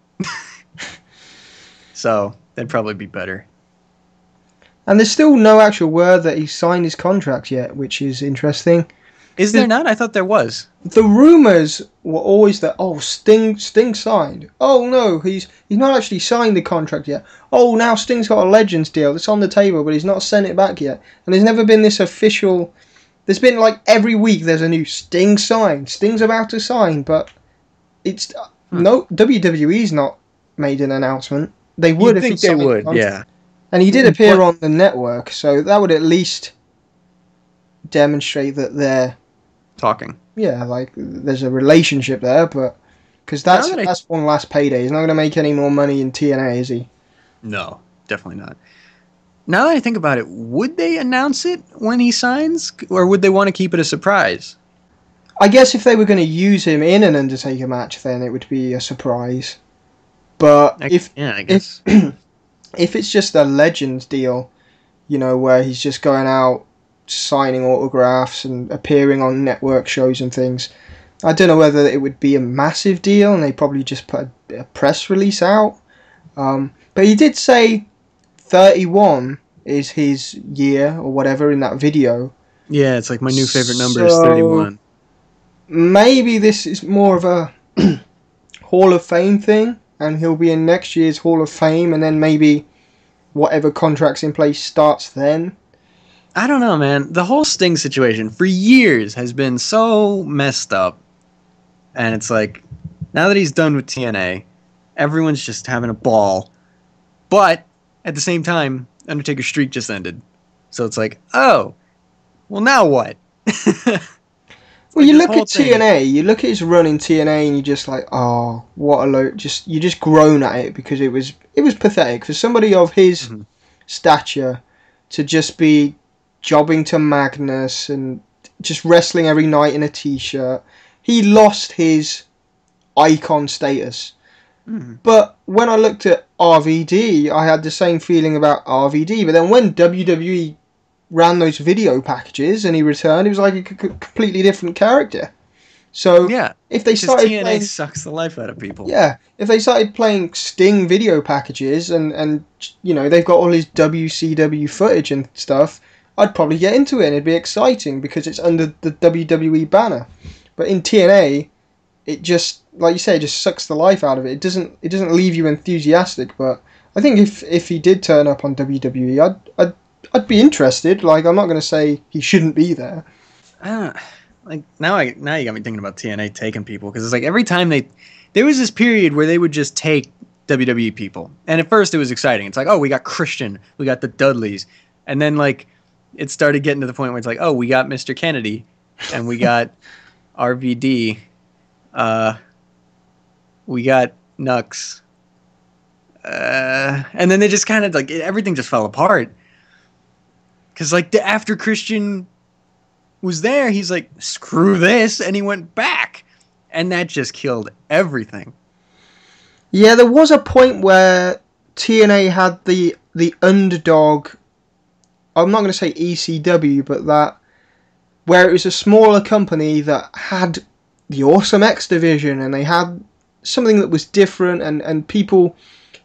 So that'd probably be better. And there's still no actual word that he's signed his contract yet, which is interesting. Is there not? I thought there was. The rumours were always that, Sting signed. Oh no, he's not actually signed the contract yet. Oh, now Sting's got a Legends deal that's on the table, but he's not sent it back yet. And there's never been this official. There's been like every week there's a new Sting signed. Sting's about to sign, but it's no WWE's not made an announcement. They would if he signed. They would, yeah. And he did appear on the network, so that would at least demonstrate that they're talking. Yeah, like there's a relationship there, but because that's one last payday. He's not going to make any more money in TNA, is he? No, definitely not. Now that I think about it, would they announce it when he signs, or would they want to keep it a surprise? I guess if they were going to use him in an Undertaker match, then it would be a surprise. But I guess if it's just a Legends deal, where he's just going out signing autographs and appearing on network shows and things, I don't know whether it would be a massive deal, and they probably just put a press release out. But he did say 31 is his year or whatever in that video. Yeah, it's like my new favorite number is 31. Maybe this is more of a Hall of Fame thing, and he'll be in next year's Hall of Fame, and then maybe whatever contract's in place starts then. I don't know, man. The whole Sting situation for years has been so messed up. And it's like, now that he's done with TNA, everyone's just having a ball. But at the same time, Undertaker's streak just ended. So it's like, oh, well, now what? Well, you look at TNA, you look at his run in TNA, and you're just like, oh, what a load! You just groan at it because it was pathetic for somebody of his stature to just be jobbing to Magnus and just wrestling every night in a t-shirt. He lost his icon status. But when I looked at RVD, I had the same feeling about RVD. But then when WWE ran those video packages and he returned, he was like a completely different character. So yeah, if they started TNA playing, sucks the life out of people. yeah, if they started playing Sting video packages and you know they've got all his WCW footage and stuff, I'd probably get into it and it'd be exciting because it's under the WWE banner. But in TNA, it just, like you say, it just sucks the life out of it. It doesn't leave you enthusiastic. But I think if he did turn up on WWE, I'd be interested. Like, I'm not going to say he shouldn't be there. Like now you got me thinking about TNA taking people, because it's like every time there was this period where they would just take WWE people, and at first it was exciting. It's like, oh, we got Christian, we got the Dudleys, and then like it started getting to the point where it's like, oh, we got Mr. Kennedy, and we got RVD, we got Nux, and then they just kind of like everything just fell apart. Because like after Christian was there, he's like, screw this, and he went back, and that just killed everything. Yeah, there was a point where TNA had the underdog. I'm not going to say ECW, but that where it was a smaller company that had the Awesome X division, and they had something that was different, and people,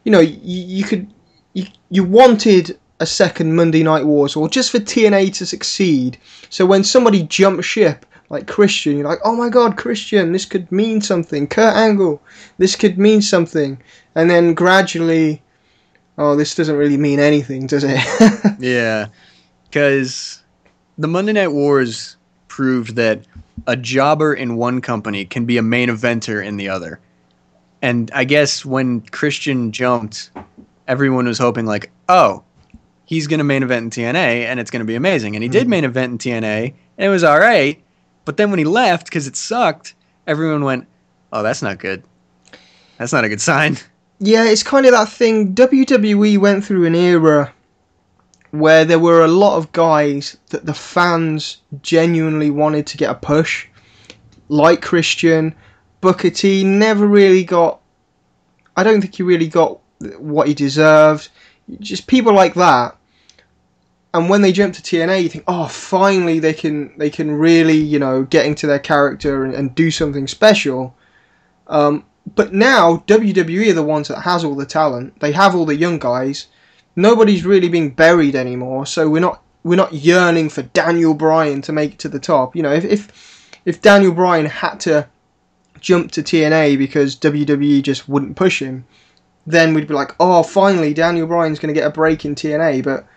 you know, you wanted a second Monday Night Wars, or just for TNA to succeed. So when somebody jumped ship, like Christian, you're like, oh my god, Christian, this could mean something. Kurt Angle, this could mean something. And then gradually, oh, this doesn't really mean anything, does it? Yeah, because the Monday Night Wars proved that a jobber in one company can be a main eventer in the other. And I guess when Christian jumped, everyone was hoping like, oh, he's going to main event in TNA, and it's going to be amazing. And he did main event in TNA, and it was all right. But then when he left, because it sucked, everyone went, oh, that's not good. That's not a good sign. Yeah, it's kind of that thing. WWE went through an era where there were a lot of guys that the fans genuinely wanted to get a push. Like Christian, Booker T never really got... I don't think he really got what he deserved. Just people like that. And when they jump to TNA, you think, oh, finally they can really, you know, get into their character and do something special. But now WWE are the ones that has all the talent. They have all the young guys. Nobody's really being buried anymore. So we're not yearning for Daniel Bryan to make it to the top. You know, if Daniel Bryan had to jump to TNA because WWE just wouldn't push him, then we'd be like, oh, finally Daniel Bryan's going to get a break in TNA. But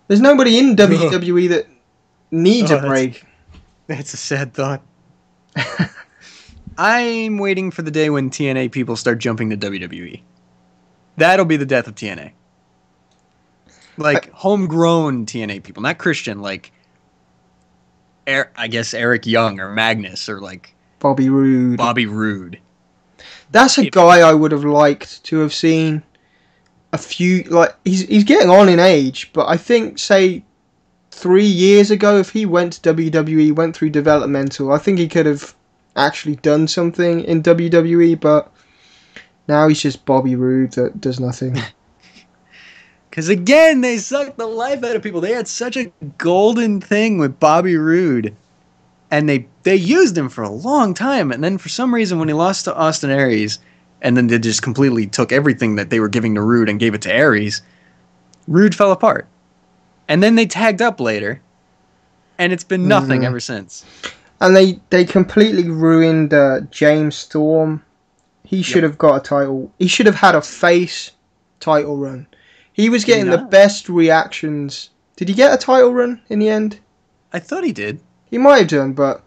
there's nobody in WWE that needs a break. That's a sad thought. I'm waiting for the day when TNA people start jumping to WWE. That'll be the death of TNA. Like, homegrown TNA people. Not Christian, like, I guess Eric Young or Magnus or, like... Bobby Roode. That's a guy I would have liked to have seen a few... Like, he's getting on in age, but I think, say, 3 years ago, if he went to WWE, went through developmental, I think he could have actually done something in WWE, but now he's just Bobby Roode that does nothing. Because again, they sucked the life out of people. They had such a golden thing with Bobby Roode, and they used him for a long time, and then for some reason when he lost to Austin Aries, and then they just completely took everything that they were giving to Roode and gave it to Aries, Roode fell apart. And then they tagged up later, and it's been nothing ever since. And they completely ruined James Storm. he should have got a title. He should have had a face title run. He was getting the not? best reactions. Did he get a title run in the end? I thought he did. He might have done, but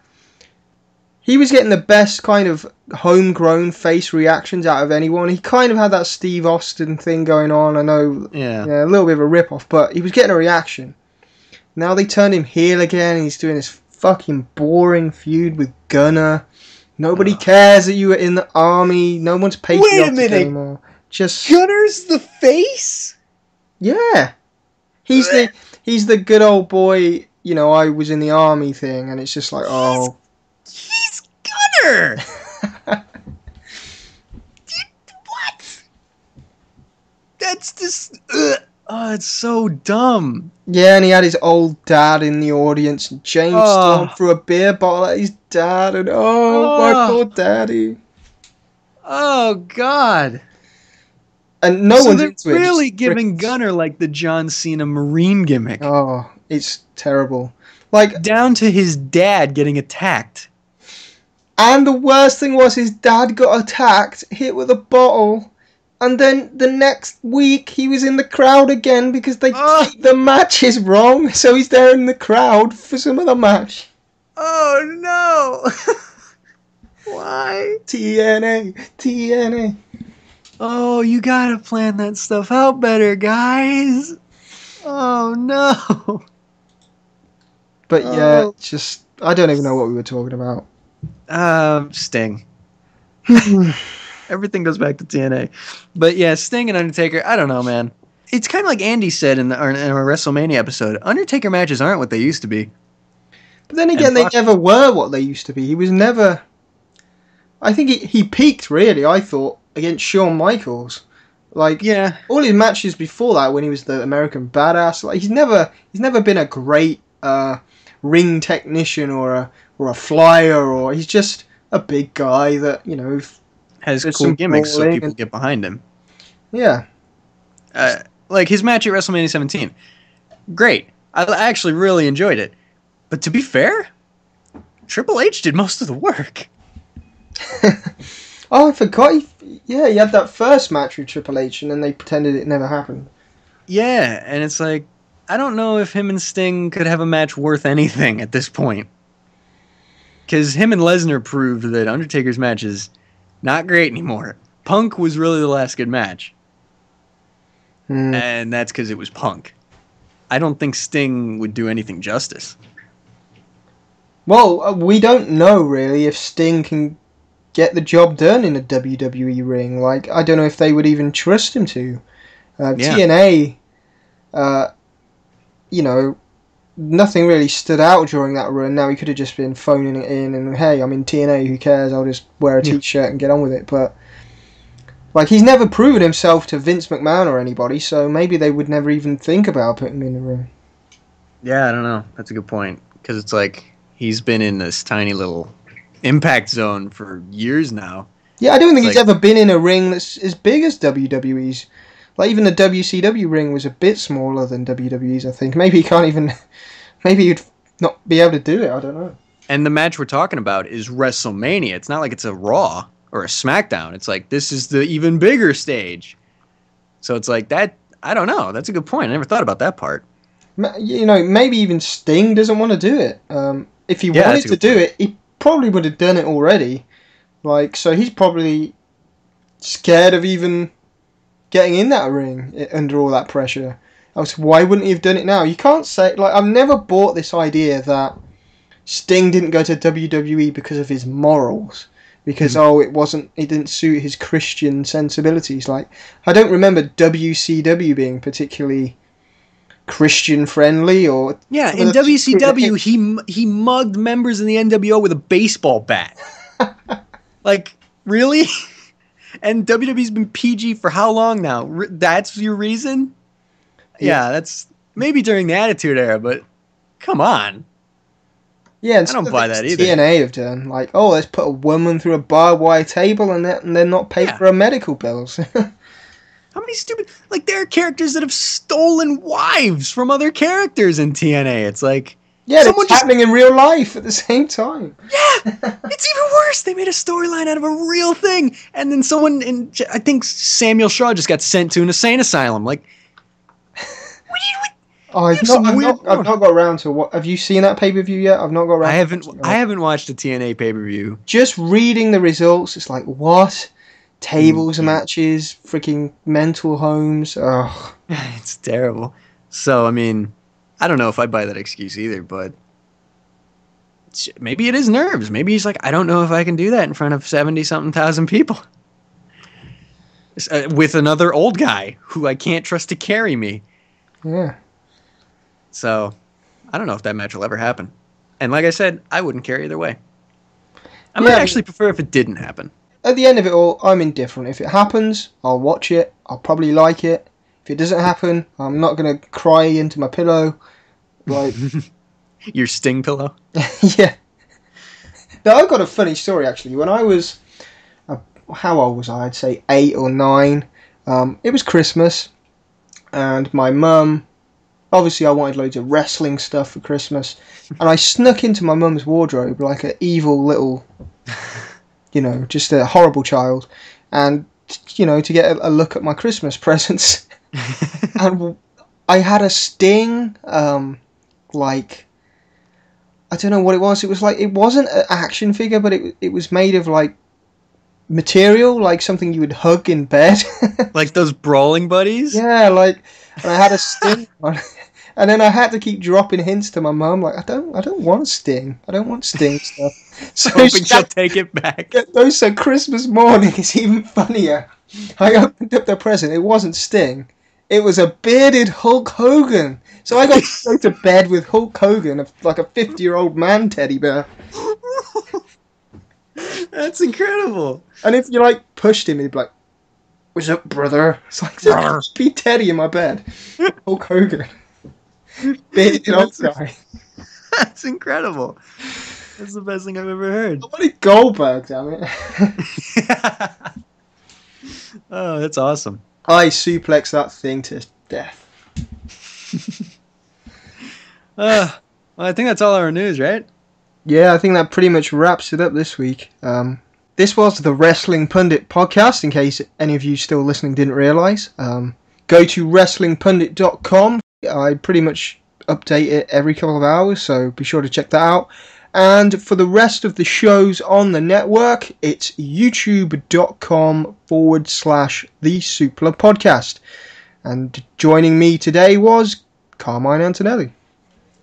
he was getting the best kind of homegrown face reactions out of anyone. He kind of had that Steve Austin thing going on. I know, Yeah. a little bit of a rip-off, but he was getting a reaction. Now they turned him heel again, and he's doing this fucking boring feud with Gunner. Nobody cares that you were in the army. No one's patriotic anymore. Just Gunner's the face? yeah, he's the good old boy. You know, I was in the army thing, and it's just like, oh, He's Gunner! What? That's just... Oh, it's so dumb. yeah, and he had his old dad in the audience, and James Storm threw a beer bottle at his dad, and my poor daddy. Oh, God. And no So one's they're into it. really just giving crickets. Gunner like the John Cena Marine gimmick. Oh, it's terrible. Like, Down to his dad getting attacked. and the worst thing was his dad got attacked, hit with a bottle, and then the next week he was in the crowd again because they the match is wrong, so he's there in the crowd for some other match. Oh, no. Why? TNA. Oh, you gotta plan that stuff out better, guys. Oh, no. But yeah, just, I don't even know what we were talking about. Sting. Everything goes back to TNA. But yeah, Sting and Undertaker, I don't know, man. It's kind of like Andy said in our WrestleMania episode. Undertaker matches aren't what they used to be. But then again, they never were what they used to be. He was never... I think he peaked, really, I thought, against Shawn Michaels. Like, Yeah. all his matches before that, when he was the American Badass, like, he's never been a great ring technician or a flyer, or he's just a big guy that, you know, Has there's cool some gimmicks so brawling people and- get behind him. yeah. Like his match at WrestleMania 17. Great. I actually really enjoyed it. But to be fair, Triple H did most of the work. Oh, I forgot. He had that first match with Triple H, and then they pretended it never happened. Yeah, and it's like, I don't know if him and Sting could have a match worth anything at this point. Because him and Lesnar proved that Undertaker's match is not great anymore. Punk was really the last good match. And that's because it was Punk. I don't think Sting would do anything justice. Well, we don't know, really, if Sting can get the job done in a WWE ring. Like, I don't know if they would even trust him to. TNA, you know, nothing really stood out during that run. Now, he could have just been phoning it in and, hey, I'm in TNA, who cares? I'll just wear a t-shirt and get on with it. But, like, he's never proven himself to Vince McMahon or anybody, so maybe they would never even think about putting him in the ring. Yeah, I don't know. That's a good point. Because it's like, he's been in this tiny little impact zone for years now. Yeah, I don't think he's ever been in a ring that's as big as WWE's. Like, even the WCW ring was a bit smaller than WWE's, I think. Maybe he can't even... Maybe he'd not be able to do it, I don't know. And the match we're talking about is WrestleMania. It's not like it's a Raw or a SmackDown. It's like, this is the even bigger stage. So it's like, that... I don't know. That's a good point. I never thought about that part. You know, maybe even Sting doesn't want to do it. If he wanted to do it, he probably would have done it already. Like, so he's probably scared of even getting in that ring under all that pressure. Else, why wouldn't he have done it now? You can't say... Like, I've never bought this idea that Sting didn't go to WWE because of his morals. Because, it didn't suit his Christian sensibilities. Like, I don't remember WCW being particularly Christian friendly or... Yeah, in WCW, he mugged members in the NWO with a baseball bat. Like, really? And WWE's been PG for how long now? That's your reason? Yeah, that's maybe during the Attitude Era, but come on. Yeah, and I don't buy that either. TNA have done, like, let's put a woman through a barbed wire table and then not pay for her medical bills. How many stupid... Like, there are characters that have stolen wives from other characters in TNA. It's like... Yeah, it's happening in real life at the same time. Yeah, it's even worse. They made a storyline out of a real thing, and then I think Samuel Shaw just got sent to an insane asylum. Like, I've not got around to what. Have you seen that pay-per-view yet? I've not got around. I haven't watched a TNA pay-per-view. Just reading the results, it's like, what? Tables matches, freaking mental homes. Ugh. It's terrible. So, I mean, I don't know if I buy that excuse either, but maybe it is nerves. Maybe he's like, I don't know if I can do that in front of 70-something thousand people. With another old guy who I can't trust to carry me. Yeah. So, I don't know if that match will ever happen. And like I said, I wouldn't care either way. I might actually prefer if it didn't happen. At the end of it all, I'm indifferent. If it happens, I'll watch it. I'll probably like it. If it doesn't happen, I'm not going to cry into my pillow. Like your Sting pillow? Yeah. Now, I've got a funny story, actually. When I was, how old was I? I'd say 8 or 9. It was Christmas, and my mum, obviously I wanted loads of wrestling stuff for Christmas, and I snuck into my mum's wardrobe like an evil little, just a horrible child, and, to get a look at my Christmas presents. And I had a Sting, I don't know what it was. It was like, it wasn't an action figure, but it was made of like material, like something you would hug in bed. Like those brawling buddies? Yeah, and I had a Sting on. And then I had to keep dropping hints to my mum, like, I don't want Sting. I don't want Sting stuff. So hoping she'll take it back. So Christmas morning is even funnier. I opened up the present. It wasn't Sting. It was a bearded Hulk Hogan. So I got to go to bed with Hulk Hogan, like a 50-year-old man teddy bear. That's incredible. And if you pushed him, he'd be like, "What's up, brother?" It's like, be Teddy in my bed. Hulk Hogan. Bearded old guy. That's incredible. That's the best thing I've ever heard. I wanted Goldberg, damn it. Oh, that's awesome. I suplex that thing to death. Well, I think that's all our news, right? Yeah, I think that pretty much wraps it up this week. This was the Wrestling Pundit podcast, in case any of you still listening didn't realise. Go to wrestlingpundit.com. I pretty much update it every couple of hours, so be sure to check that out. And for the rest of the shows on the network, it's youtube.com/The Supla Podcast. And joining me today was Carmine Antonelli.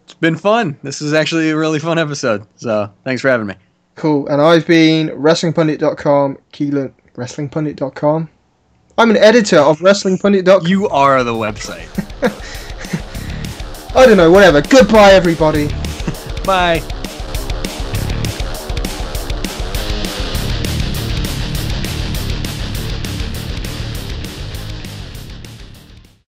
It's been fun. This is actually a really fun episode, so thanks for having me. Cool. And I've been WrestlingPundit.com, Keelan, WrestlingPundit.com. I'm an editor of WrestlingPundit.com. You are the website. I don't know, whatever. Goodbye, everybody. Bye.